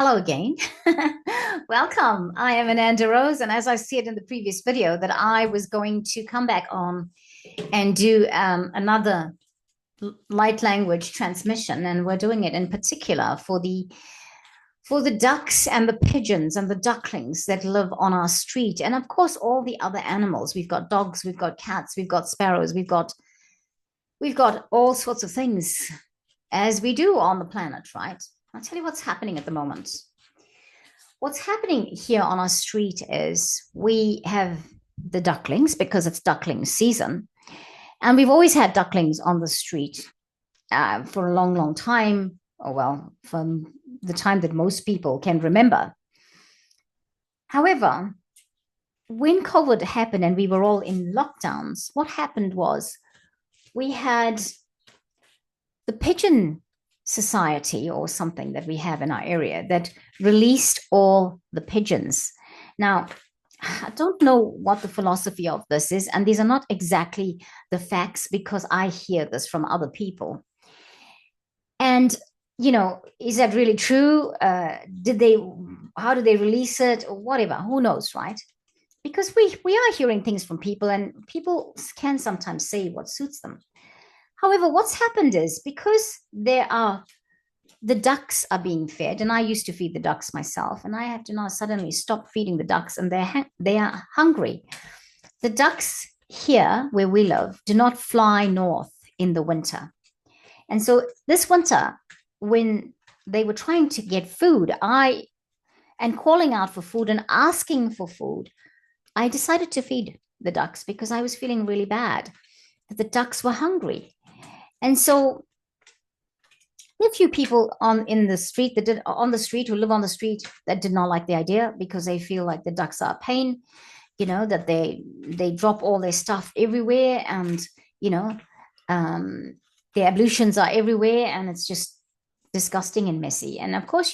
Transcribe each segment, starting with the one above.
Hello again. Welcome. I am Ananda Rose, and as I said in the previous video, that I was going to come back on and do another light language transmission, and we're doing it in particular for the ducks and the pigeons and the ducklings that live on our street, and of course all the other animals. We've got dogs, we've got cats, we've got sparrows, we've got all sorts of things as we do on the planet, right? I'll tell you what's happening at the moment. What's happening here on our street is we have the ducklings because it's duckling season. And we've always had ducklings on the street for a long, long time. Oh, well, from the time that most people can remember. However, when COVID happened and we were all in lockdowns, what happened was we had the pigeon society or something that we have in our area that released all the pigeons. Now, I don't know what the philosophy of this is, and these are not exactly the facts because I hear this from other people. And, is that really true? How did they release it or whatever? Who knows, right? Because we are hearing things from people, and people can sometimes say what suits them. However, what's happened is because the ducks are being fed, and I used to feed the ducks myself, and I have to now suddenly stop feeding the ducks, and they are hungry. The ducks here where we live do not fly north in the winter. And so this winter, when they were trying to get food, and calling out for food and asking for food, I decided to feed the ducks because I was feeling really bad that the ducks were hungry. And so there are a few people who live on the street that did not like the idea because they feel like the ducks are a pain, that they drop all their stuff everywhere, and their ablutions are everywhere, and it's just disgusting and messy. And of course,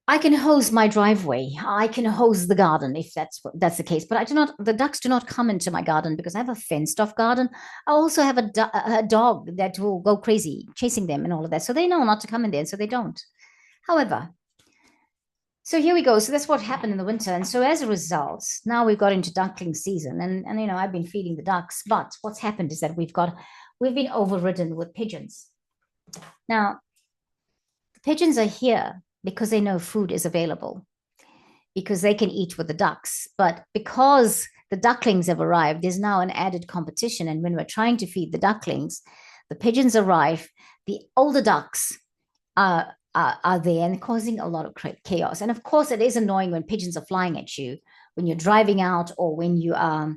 I can hose my driveway. I can hose the garden if that's the case. But the ducks do not come into my garden because I have a fenced off garden. I also have a dog that will go crazy chasing them and all of that. So they know not to come in there, so they don't. However, so here we go. So that's what happened in the winter. And so as a result, now we've got into duckling season, and I've been feeding the ducks. But what's happened is that we've been overridden with pigeons. Now, the pigeons are here because they know food is available, because they can eat with the ducks. But because the ducklings have arrived, there's now an added competition. And when we're trying to feed the ducklings, the pigeons arrive, the older ducks are there and causing a lot of chaos. And of course, it is annoying when pigeons are flying at you, when you're driving out, or when you are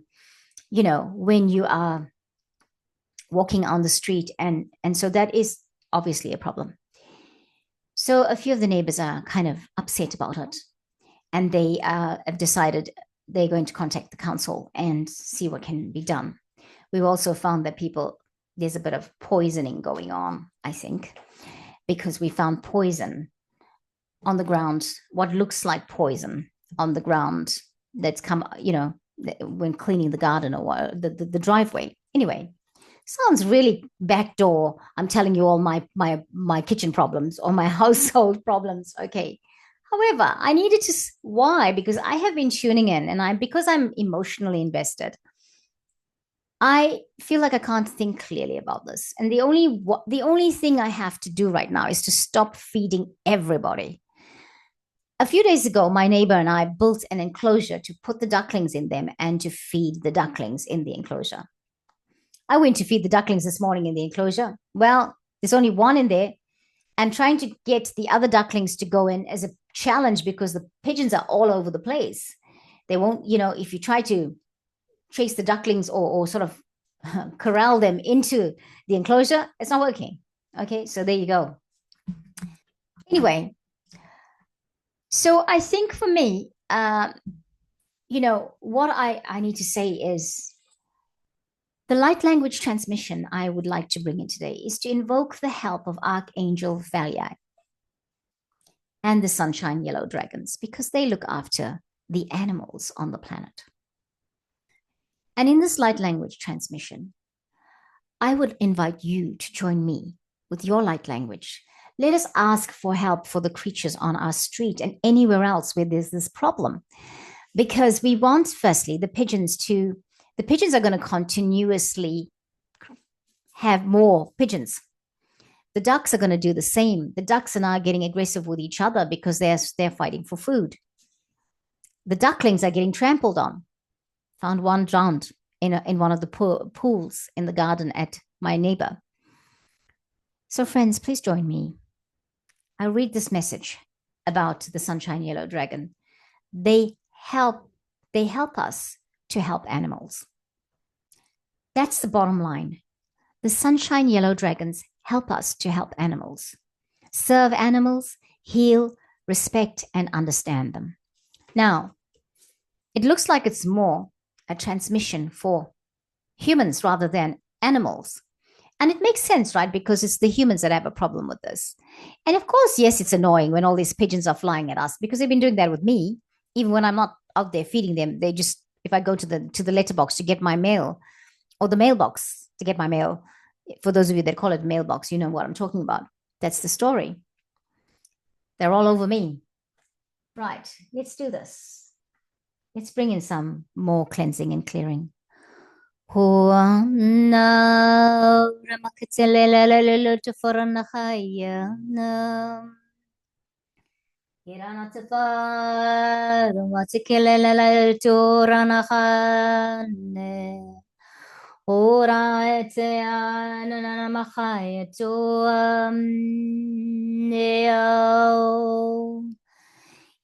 walking on the street. And so that is obviously a problem. So a few of the neighbors are kind of upset about it, and they have decided they're going to contact the council and see what can be done. We've also found that there's a bit of poisoning going on, I think, because we found poison on the ground, what looks like poison on the ground that's come, when cleaning the garden or the driveway. Anyway, sounds really backdoor. I'm telling you all my kitchen problems or my household problems. Okay. However, I needed to. Why? Because I have been tuning in, and because I'm emotionally invested, I feel like I can't think clearly about this. And the only thing I have to do right now is to stop feeding everybody. A few days ago, my neighbor and I built an enclosure to put the ducklings in them and to feed the ducklings in the enclosure. I went to feed the ducklings this morning in the enclosure. Well, there's only one in there, and trying to get the other ducklings to go in is a challenge because the pigeons are all over the place. They won't, if you try to chase the ducklings or sort of corral them into the enclosure, it's not working. Okay, so there you go. Anyway, so I think for me, what I need to say is, the light language transmission I would like to bring in today is to invoke the help of Archangel Fhelyai and the sunshine yellow dragons, because they look after the animals on the planet. And in this light language transmission, I would invite you to join me with your light language Let us ask for help for the creatures on our street and anywhere else where there's this problem. Because we want, firstly, the pigeons are going to continuously have more pigeons. The ducks are going to do the same. The ducks are now getting aggressive with each other because they're fighting for food. The ducklings are getting trampled on. Found one drowned in one of the pools in the garden at my neighbor. So friends, please join me. I'll read this message about the sunshine yellow dragon. They help us to help animals. That's the bottom line. The sunshine yellow dragons help us to help animals, serve animals, heal, respect, and understand them. Now, it looks like it's more a transmission for humans rather than animals. And it makes sense, right? Because it's the humans that have a problem with this. And of course, yes, it's annoying when all these pigeons are flying at us because they've been doing that with me. Even when I'm not out there feeding them, they just, if I go to the letterbox to get my mail or the mailbox to get my mail, for those of you that call it mailbox, you know what I'm talking about. That's the story. They're all over me. Right, let's do this. Let's bring in some more cleansing and clearing.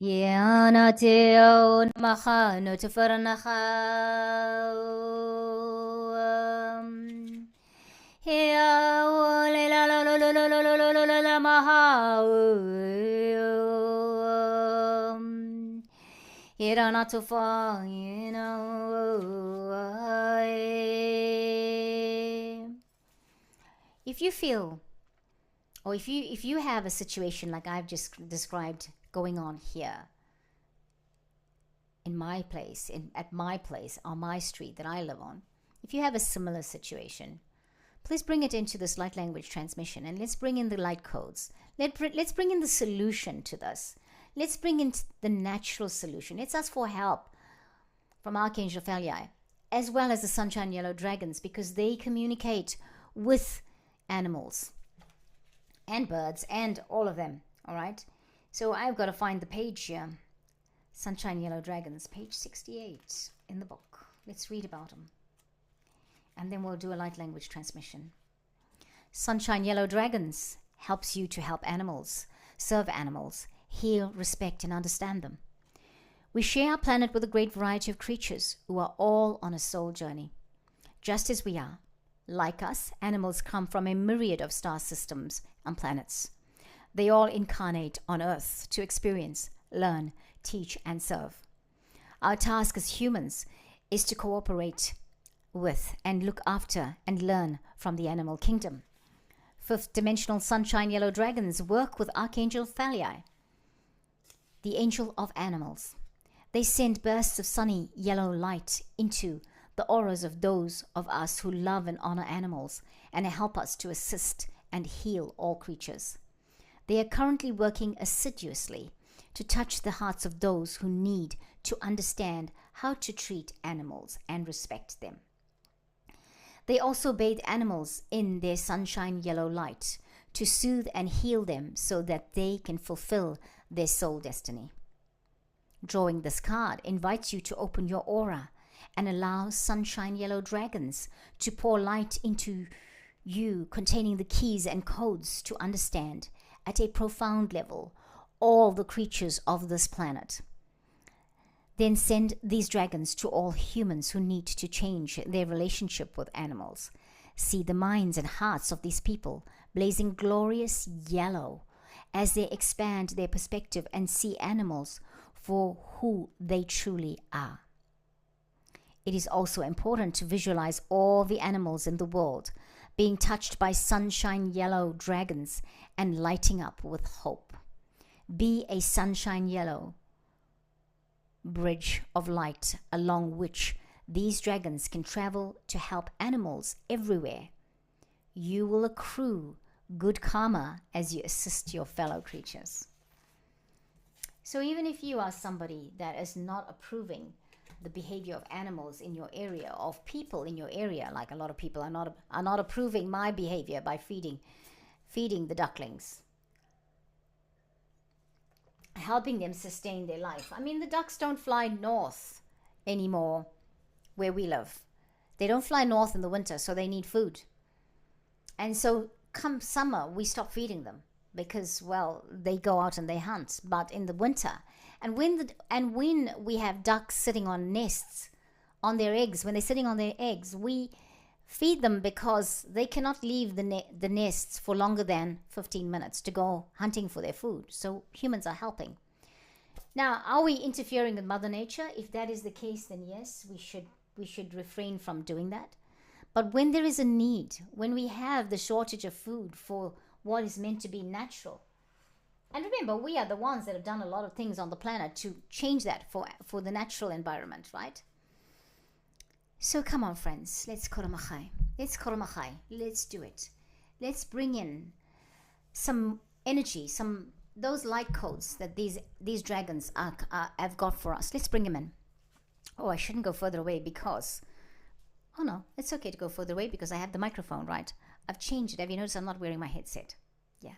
Yanateo namaha no tefaranaha. If you feel, or if you have a situation like I've just described going on here in my place, at my place, on my street that I live on, if you have a similar situation, please bring it into this light language transmission and let's bring in the light codes. Let's bring in the solution to this. Let's bring in the natural solution. Let's ask for help from Archangel Fhelyai, as well as the sunshine yellow dragons, because they communicate with animals and birds and all of them. All right. So I've got to find the page here. Sunshine yellow dragons, page 68 in the book. Let's read about them. And then we'll do a light language transmission. Sunshine yellow dragons helps you to help animals, serve animals, heal, respect, and understand them. We share our planet with a great variety of creatures who are all on a soul journey. Just as we are, like us, animals come from a myriad of star systems and planets. They all incarnate on Earth to experience, learn, teach, and serve. Our task as humans is to cooperate with and look after and learn from the animal kingdom. Fifth dimensional sunshine yellow dragons work with Archangel Fhelyai, the angel of animals. They send bursts of sunny yellow light into the auras of those of us who love and honor animals and help us to assist and heal all creatures. They are currently working assiduously to touch the hearts of those who need to understand how to treat animals and respect them. They also bathe animals in their sunshine yellow light to soothe and heal them so that they can fulfill their soul destiny. Drawing this card invites you to open your aura and allow sunshine yellow dragons to pour light into you, containing the keys and codes to understand at a profound level all the creatures of this planet. Then send these dragons to all humans who need to change their relationship with animals. See the minds and hearts of these people blazing glorious yellow as they expand their perspective and see animals for who they truly are. It is also important to visualize all the animals in the world being touched by sunshine yellow dragons and lighting up with hope. Be a sunshine yellow bridge of light along which these dragons can travel to help animals everywhere. You will accrue good karma as you assist your fellow creatures. So even if you are somebody that is not approving the behavior of animals in your area, of people in your area, like a lot of people are not approving my behavior by feeding the ducklings, helping them sustain their life. I mean, the ducks don't fly north anymore where we live. They don't fly north in the winter, so they need food. And so come summer, we stop feeding them because, well, they go out and they hunt. But in the winter, and when we have ducks sitting on nests, on their eggs, when they're sitting on their eggs, we feed them because they cannot leave the nests for longer than 15 minutes to go hunting for their food. So humans are helping. Now, are we interfering with Mother Nature? If that is the case, then yes, we should refrain from doing that. But when there is a need, when we have the shortage of food for what is meant to be natural, and remember, we are the ones that have done a lot of things on the planet to change that for the natural environment, right? So come on, friends, let's koromachai. Let's do it. Let's bring in some energy, those light codes that these dragons have got for us. Let's bring them in. Oh, I shouldn't go further away because... Oh no, it's okay to go further away because I have the microphone, right? I've changed it. Have you noticed I'm not wearing my headset? Yeah.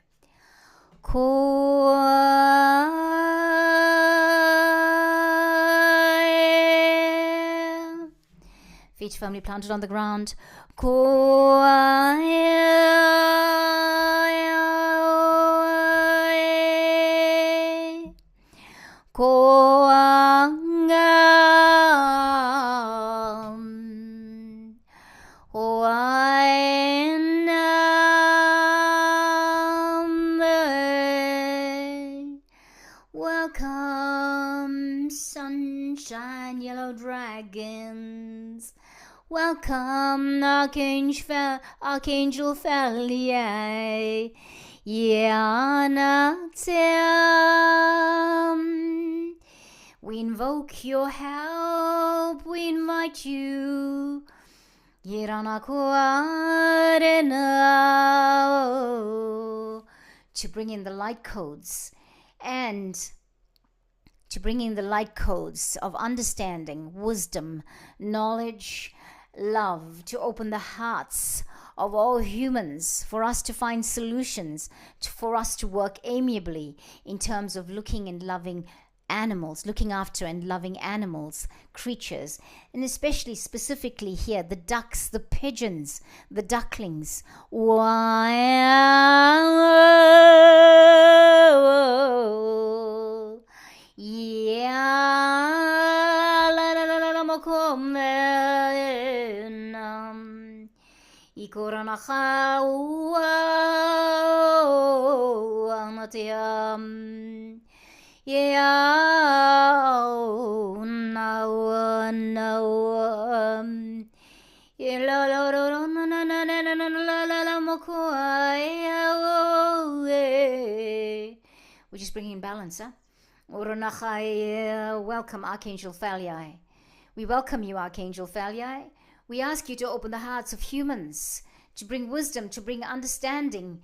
Feet firmly planted on the ground. Welcome, sunshine, yellow dragons. Welcome, Archangel Fhelyai. We invoke your help. We invite you. To bring in the light codes and to bring in the light codes of understanding, wisdom, knowledge, love, to open the hearts of all humans, for us to find solutions, for us to work amiably in terms of looking and loving animals, looking after and loving animals, creatures, and especially specifically here, the ducks, the pigeons, the ducklings. We're just bringing balance, huh? Welcome, Archangel Fhelyai. We welcome you, Archangel Fhelyai. We ask you to open the hearts of humans, to bring wisdom, to bring understanding.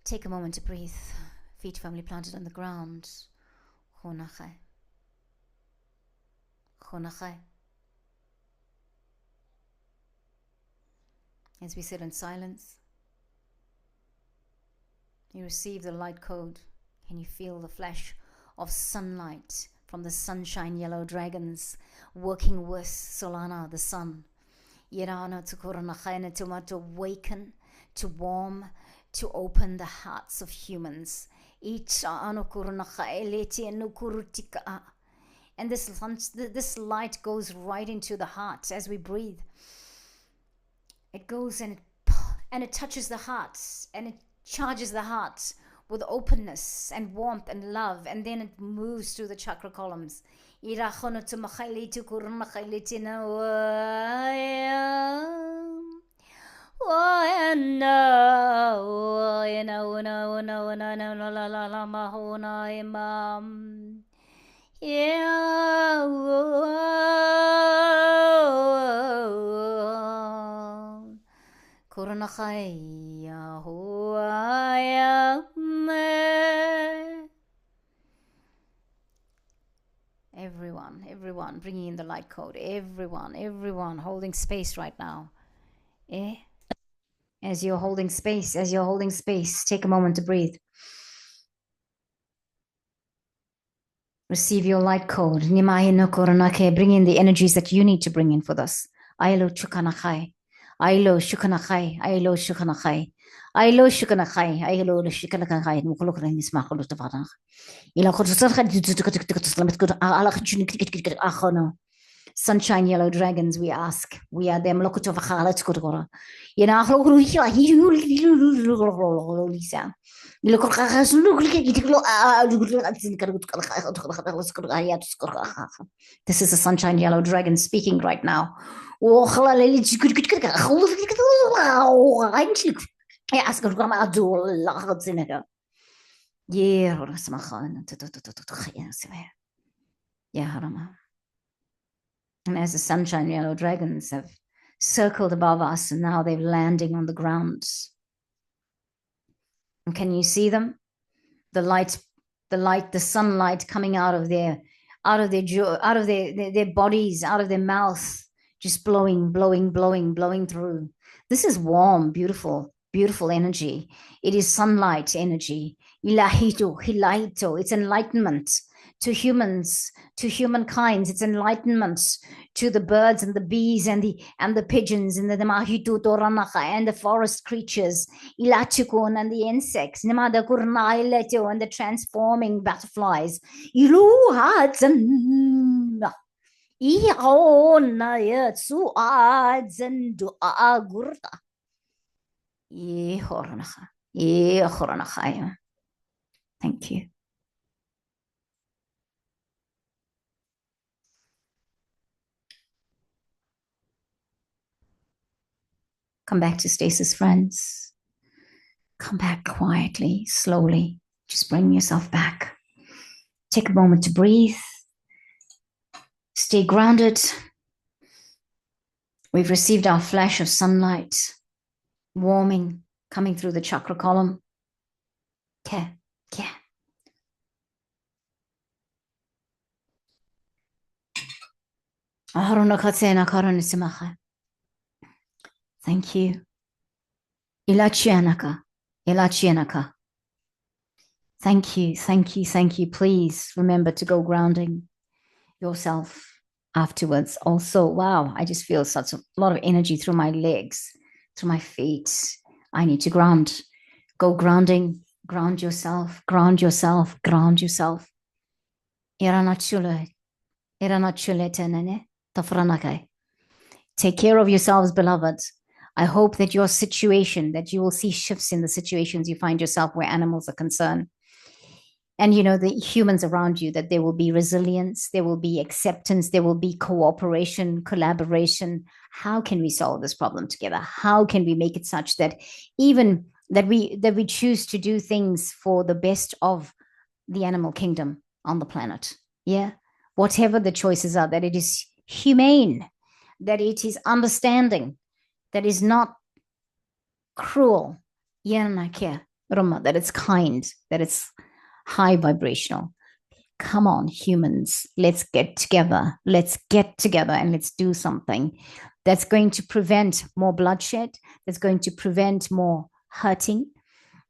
Take a moment to breathe. Feet firmly planted on the ground. As we sit in silence, you receive the light code. Can you feel the flash of sunlight from the sunshine yellow dragons working with Solana, the sun? To awaken, to warm, to open the hearts of humans. And this light goes right into the heart as we breathe. It goes and it touches the heart, and it charges the heart with openness and warmth and love, and then it moves through the chakra columns Irachono to Mahaili to Kuruna Hailitina. Everyone, bringing in the light code. Everyone holding space right now. As you're holding space, take a moment to breathe. Receive your light code. Bring in the energies that you need to bring in for this. Ailo chukanachai. Ailo shukanachai. Ailo shukanachai. Ailo shukanachai. Ailo shukanachai. Mukulukra nismachulu tavarach. Sunshine yellow dragons, we ask. We are them. This is a sunshine yellow dragon speaking right now. And as the sunshine yellow dragons have circled above us, and now they're landing on the ground. And can you see them? The sunlight coming out of their bodies, out of their mouth, just blowing through. This is warm, beautiful energy. It is sunlight energy. Ilahito, hilaito. It's enlightenment to humans, to humankind. It's enlightenment to the birds and the bees and the pigeons and the mahitu toranacha and the forest creatures, ilachikun and the insects, nimada kurnaileto and the transforming butterflies. Iluhadzan Ihonayatsu adzen dua gurta. Thank you. Come back to stasis, friends. Come back quietly, slowly. Just bring yourself back. Take a moment to breathe. Stay grounded. We've received our flash of sunlight, warming, coming through the chakra column. Thank you. Ilachianaka. Thank you. Please remember to go grounding yourself afterwards. Also, wow, I just feel such a lot of energy through my legs, through my feet. I need to ground. Go grounding. Ground yourself. Take care of yourselves, beloved. I hope that your situation, that you will see shifts in the situations you find yourself where animals are concerned. And, the humans around you, that there will be resilience, there will be acceptance, there will be cooperation, collaboration. How can we solve this problem together? How can we make it such that even that we choose to do things for the best of the animal kingdom on the planet? Yeah. Whatever the choices are, that it is humane, that it is understanding, that is not cruel, that it's kind, that it's high vibrational. Come on, humans, let's get together and let's do something that's going to prevent more bloodshed, that's going to prevent more hurting.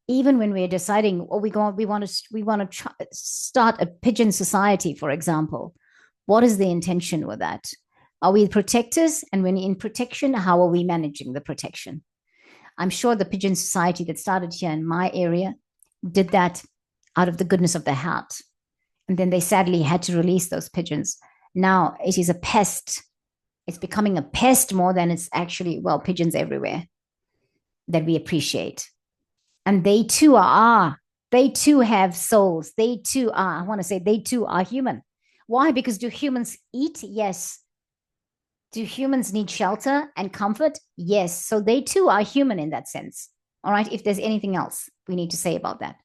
Even when we're deciding, we want to start a pigeon society, for example, what is the intention with that? Are we protectors? And when in protection, how are we managing the protection? I'm sure the pigeon society that started here in my area did that out of the goodness of their heart. And then they sadly had to release those pigeons. Now it is a pest. It's becoming a pest more than it's actually, pigeons everywhere that we appreciate. And they too have souls. They too are human. Why? Because do humans eat? Yes. Do humans need shelter and comfort? Yes. So they too are human in that sense. All right. If there's anything else we need to say about that,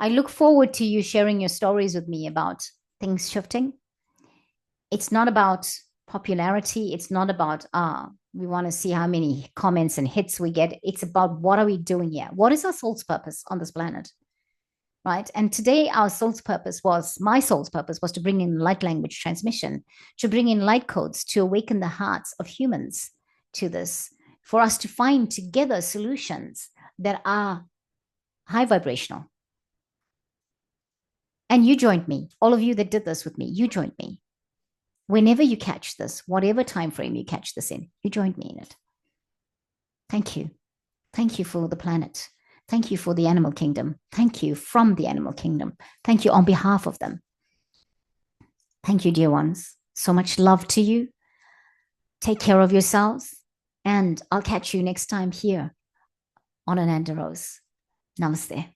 I look forward to you sharing your stories with me about things shifting. It's not about popularity. It's not about, we want to see how many comments and hits we get. It's about what are we doing here? What is our soul's purpose on this planet? Right. And today, my soul's purpose was to bring in light language transmission, to bring in light codes, to awaken the hearts of humans to this, for us to find together solutions that are high vibrational. And you joined me, all of you that did this with me, you joined me. Whenever you catch this, whatever time frame you catch this in, you joined me in it. Thank you. Thank you for the planet. Thank you for the animal kingdom. Thank you from the animal kingdom. Thank you on behalf of them. Thank you, dear ones. So much love to you. Take care of yourselves. And I'll catch you next time here on Ananda Rose. Namaste.